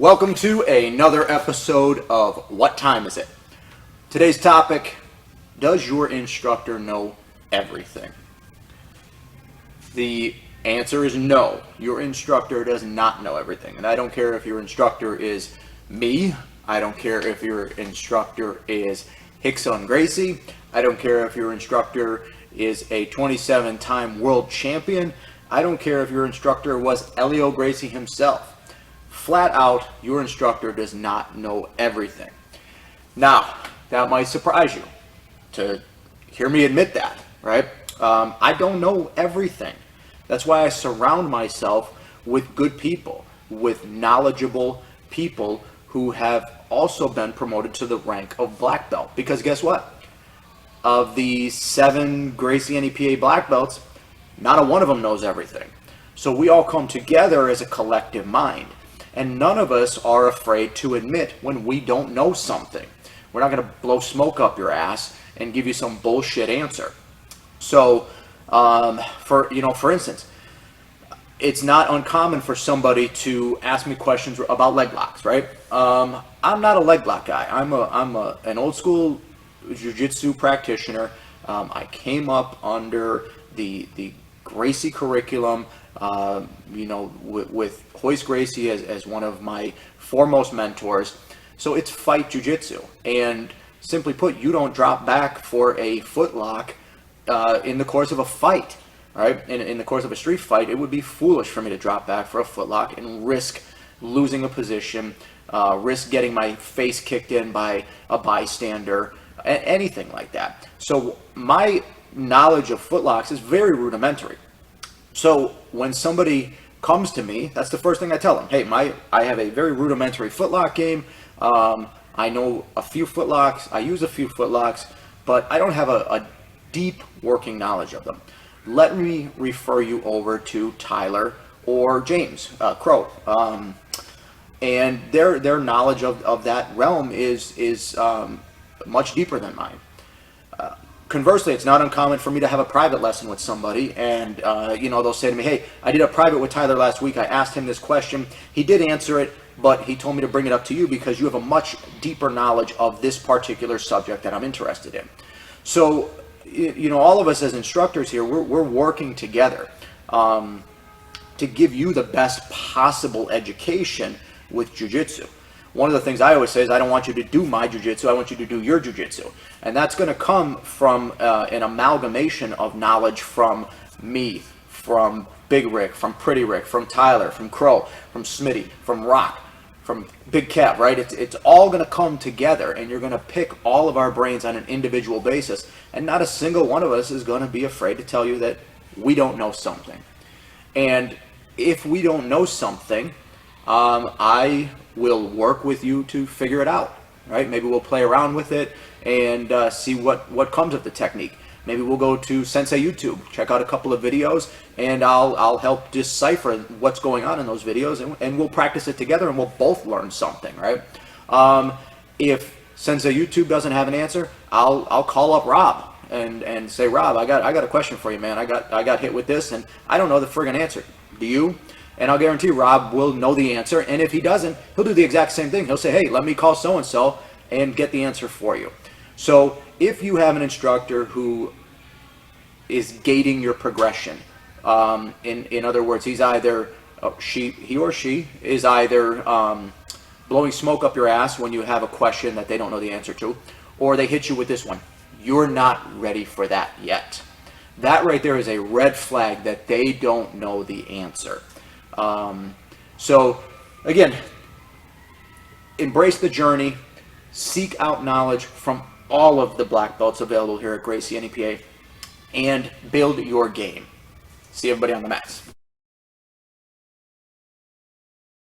Welcome to another episode of What Time Is It? Today's topic, does your instructor know everything? The answer is no. Your instructor does not know everything. And I don't care if your instructor is me. I don't care if your instructor is Rickson Gracie. I don't care if your instructor is a 27-time world champion. I don't care if your instructor was Elio Gracie himself. Flat out, your instructor does not know everything. Now, that might surprise you to hear me admit that, right? I don't know everything. That's why I surround myself with good people, with knowledgeable people who have also been promoted to the rank of black belt. Because guess what? Of the 7 Gracie NEPA black belts, not a one of them knows everything. So we all come together as a collective mind. And none of us are afraid to admit when we don't know something. We're not going to blow smoke up your ass and give you some bullshit answer. So, for instance, it's not uncommon for somebody to ask me questions about leg locks, right? I'm not a leg lock guy. I'm an old school jiu-jitsu practitioner. I came up under the Gracie curriculum, with Royce Gracie as one of my foremost mentors. So it's fight jiu-jitsu. And simply put, you don't drop back for a foot lock in the course of a fight, right? In the course of a street fight, it would be foolish for me to drop back for a foot lock and risk losing a position, risk getting my face kicked in by a bystander, anything like that. So my knowledge of foot locks is very rudimentary. So when somebody comes to me, that's the first thing I tell them. Hey, I have a very rudimentary footlock game. I know a few footlocks. I use a few footlocks, but I don't have a deep working knowledge of them. Let me refer you over to Tyler or James Crow, and their knowledge of that realm is much deeper than mine. Conversely, it's not uncommon for me to have a private lesson with somebody, and they'll say to me, hey, I did a private with Tyler last week. I asked him this question. He did answer it, but he told me to bring it up to you because you have a much deeper knowledge of this particular subject that I'm interested in. So, all of us as instructors here, we're working together to give you the best possible education with jiu-jitsu. One of the things I always say is I don't want you to do my jiu-jitsu, I want you to do your jiu-jitsu. And that's going to come from an amalgamation of knowledge from me, from Big Rick, from Pretty Rick, from Tyler, from Crow, from Smitty, from Rock, from Big Cap, right? It's all going to come together, and you're going to pick all of our brains on an individual basis, and not a single one of us is going to be afraid to tell you that we don't know something. And if we don't know something, I will work with you to figure it out, right? Maybe we'll play around with it and see what comes of the technique. Maybe we'll go to Sensei YouTube, check out a couple of videos, and I'll help decipher what's going on in those videos, and we'll practice it together, and we'll both learn something, right? If Sensei YouTube doesn't have an answer, I'll call up Rob and say, Rob, I got a question for you, man. I got hit with this, and I don't know the friggin' answer. Do you? And I'll guarantee Rob will know the answer. And if he doesn't, he'll do the exact same thing. He'll say, hey, let me call so-and-so and get the answer for you. So if you have an instructor who is gating your progression, in other words, he's either, he or she is either blowing smoke up your ass when you have a question that they don't know the answer to, or they hit you with this one. You're not ready for that yet. That right there is a red flag that they don't know the answer. So again, embrace the journey, seek out knowledge from all of the black belts available here at Gracie NEPA, and build your game. See everybody on the mats.